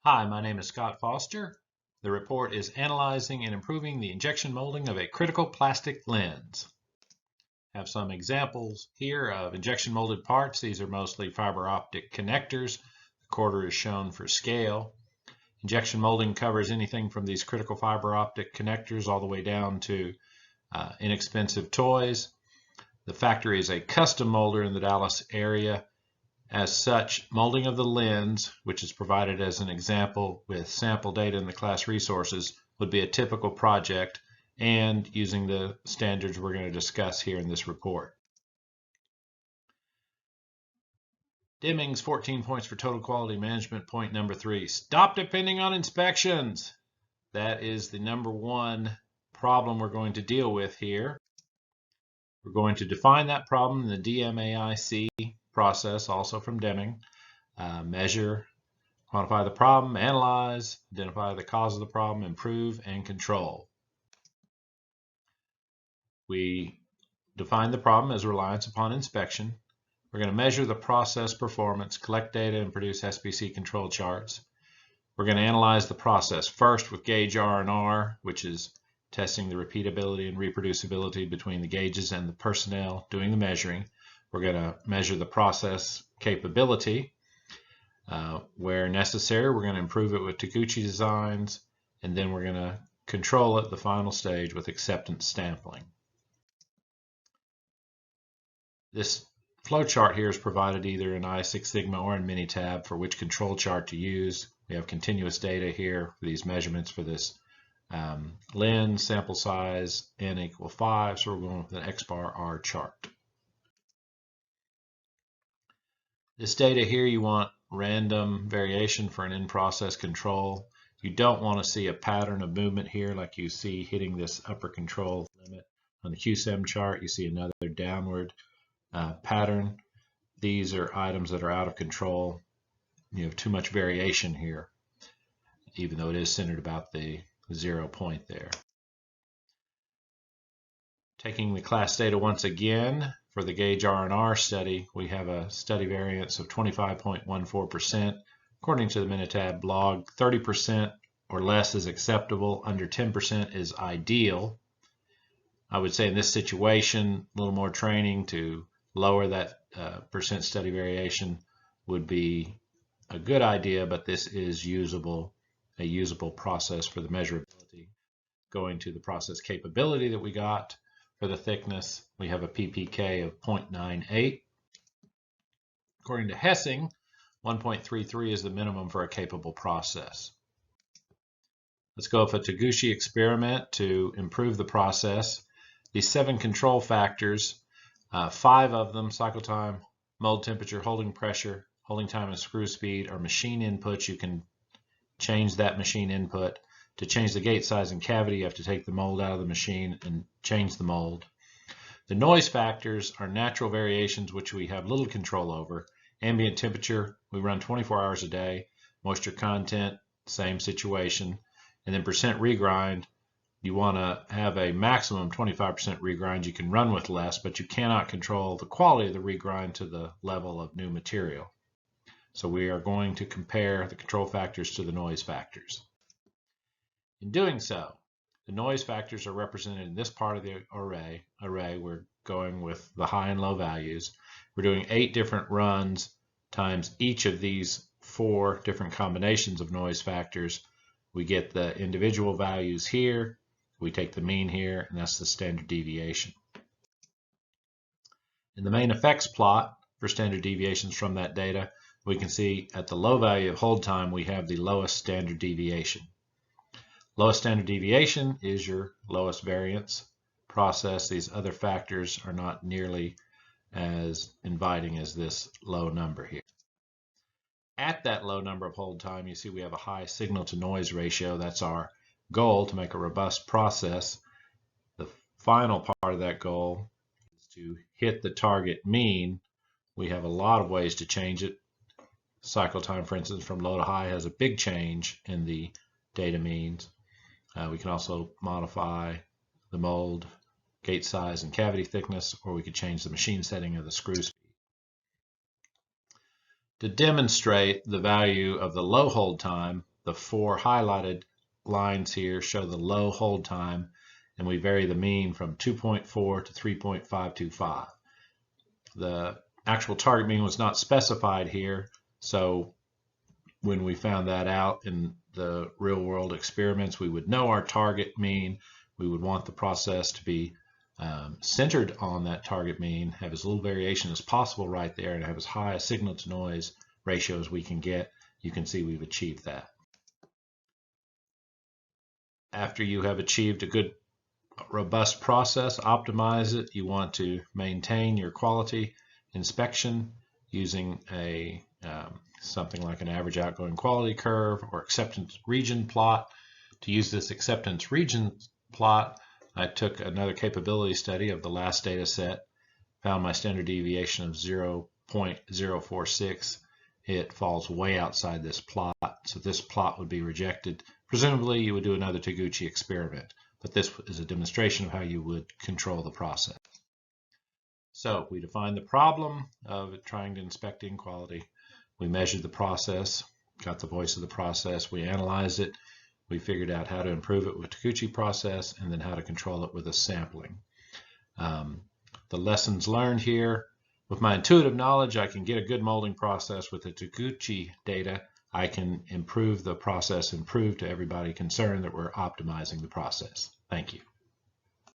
Hi, my name is Scott Foster. The report is Analyzing and Improving the Injection Molding of a Critical Plastic Lens. I have some examples here of injection molded parts. These are mostly fiber optic connectors. The quarter is shown for scale. Injection molding covers anything from these critical fiber optic connectors all the way down to inexpensive toys. The factory is a custom molder in the Dallas area. As such, molding of the lens, which is provided as an example with sample data in the class resources, would be a typical project and using the standards we're going to discuss here in this report. Deming's 14 points for total quality management. Point number 3, stop depending on inspections. That is the number one problem we're going to deal with here. We're going to define that problem in the DMAIC process, also from Deming. Measure, quantify the problem, analyze, identify the cause of the problem, improve, and control. We define the problem as reliance upon inspection. We're going to measure the process performance, collect data, and produce SPC control charts. We're going to analyze the process first with gauge R&R, which is testing the repeatability and reproducibility between the gauges and the personnel doing the measuring. We're going to measure the process capability. Where necessary, we're going to improve it with Taguchi designs, and then we're going to control it, the final stage, with acceptance sampling. This flowchart here is provided either in I6 Sigma or in Minitab for which control chart to use. We have continuous data here for these measurements for this lens, sample size, n equal 5, so we're going with an X bar R chart. This data here, you want random variation for an in-process control. You don't want to see a pattern of movement here like you see hitting this upper control limit. On the QSEM chart, you see another downward pattern. These are items that are out of control. You have too much variation here, even though it is centered about the 0 point there. Taking the class data once again, for the gauge R&R study, we have a study variance of 25.14%. According to the Minitab blog, 30% or less is acceptable, under 10% is ideal. I would say in this situation, a little more training to lower that percent study variation would be a good idea, but this is a usable process for the measurability. Going to the process capability that we got, for the thickness, we have a PPK of 0.98. According to Hessing, 1.33 is the minimum for a capable process. Let's go with a Taguchi experiment to improve the process. These 7 control factors, 5 of them, cycle time, mold temperature, holding pressure, holding time, and screw speed, are machine inputs. You can change that machine input. To change the gate size and cavity, you have to take the mold out of the machine and change the mold. The noise factors are natural variations which we have little control over. Ambient temperature, we run 24 hours a day. Moisture content, same situation. And then percent regrind, you want to have a maximum 25% regrind. You can run with less, but you cannot control the quality of the regrind to the level of new material. So we are going to compare the control factors to the noise factors. In doing so, the noise factors are represented in this part of the array. We're going with the high and low values. We're doing 8 different runs times each of these 4 different combinations of noise factors. We get the individual values here. We take the mean here, and that's the standard deviation. In the main effects plot for standard deviations from that data, we can see at the low value of hold time, we have the lowest standard deviation. Lowest standard deviation is your lowest variance process. These other factors are not nearly as inviting as this low number here. At that low number of hold time, you see we have a high signal to noise ratio. That's our goal, to make a robust process. The final part of that goal is to hit the target mean. We have a lot of ways to change it. Cycle time, for instance, from low to high has a big change in the data means. We can also modify the mold, gate size, and cavity thickness, or we could change the machine setting of the screw speed. To demonstrate the value of the low hold time, the 4 highlighted lines here show the low hold time, and we vary the mean from 2.4 to 3.525. The actual target mean was not specified here, so when we found that out in the real world experiments, we would know our target mean. We would want the process to be centered on that target mean, have as little variation as possible right there, and have as high a signal to noise ratio as we can get. You can see we've achieved that. After you have achieved a good robust process, optimize it, you want to maintain your quality inspection using a something like an average outgoing quality curve or acceptance region plot. To use this acceptance region plot, I took another capability study of the last data set, found my standard deviation of 0.046. It falls way outside this plot, so this plot would be rejected. Presumably you would do another Taguchi experiment, but this is a demonstration of how you would control the process. So we defined the problem of trying to inspect inequality. We measured the process, got the voice of the process, we analyzed it, we figured out how to improve it with Taguchi process, and then how to control it with a sampling. The lessons learned here: with my intuitive knowledge, I can get a good molding process. With the Taguchi data, I can improve the process and prove to everybody concerned that we're optimizing the process. Thank you.